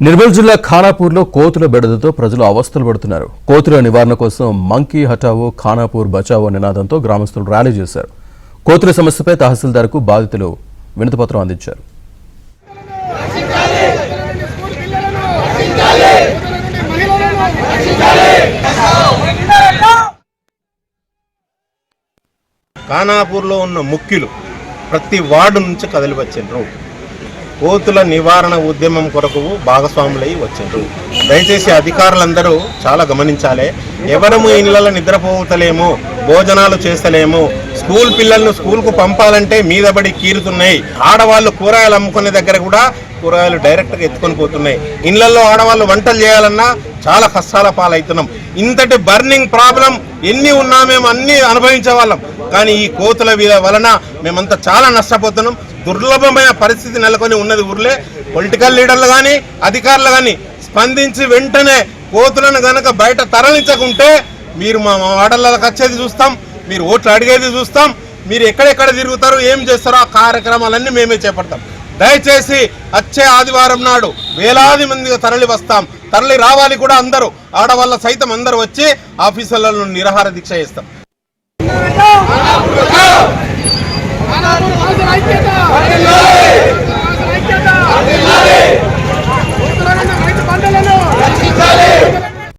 నిర్మల్ జిల్లా ఖానాపూర్లో కోతుల బెడదతో ప్రజలు అవస్థలు పడుతున్నారు. కోతుల నివారణ కోసం మంకీ హటావో ఖానాపూర్ బచావో నినాదంతో గ్రామస్తులు ర్యాలీ చేశారు. కోతుల సమస్యపై తహసీల్దార్కు బాధితులు వినతిపత్రం అందించారు. ఖానాపూర్లో ఉన్న ముఖ్యులు ప్రతి వార్డు నుంచి కదిలి వచ్చిండ్రు. కోతుల నివారణ ఉద్యమం కొరకు భాగస్వాములై వచ్చిండ్రు. దయచేసి అధికారులందరూ చాలా గమనించాలి. ఎవరము ఇళ్లలో నిద్రపోతలేము, భోజనాలు చేస్తలేము, స్కూల్ పిల్లలను స్కూల్కు పంపాలంటే మీదబడి కీరుతున్నాయి. ఆడవాళ్ళు కూరగాయలు అమ్ముకునే దగ్గర కూడా కూరగాయలు డైరెక్ట్గా ఎత్తుకొని పోతున్నాయి. ఇళ్లలో ఆడవాళ్ళు వంటలు చేయాలన్నా చాలా కష్టాల పాలవుతున్నాం. ఇంతటి బర్నింగ్ ప్రాబ్లం ఎన్ని ఉన్నా మేము అన్ని అనుభవించే వాళ్ళం. కానీ ఈ కోతుల వలన మేమంతా చాలా నష్టపోతున్నాం. దుర్లభమైన పరిస్థితి నెలకొని ఉన్నది ఊర్లే. పొలిటికల్ లీడర్లు కానీ అధికారులు కానీ స్పందించి వెంటనే కోతులను గనక బయట తరలించకుంటే మీరు మా వాడలకు వచ్చేది చూస్తాం, మీరు ఓట్లు అడిగేది చూస్తాం, మీరు ఎక్కడెక్కడ తిరుగుతారో ఏం చేస్తారో ఆ కార్యక్రమాలన్నీ మేమే చేపడతాం. దయచేసి వచ్చే ఆదివారం నాడు వేలాది మందిగా తరలి వస్తాం. తరలి రావాలి కూడా అందరూ, ఆడవాళ్ళ సైతం అందరూ వచ్చి ఆఫీసులలో నిరాహార దీక్ష చేస్తాం.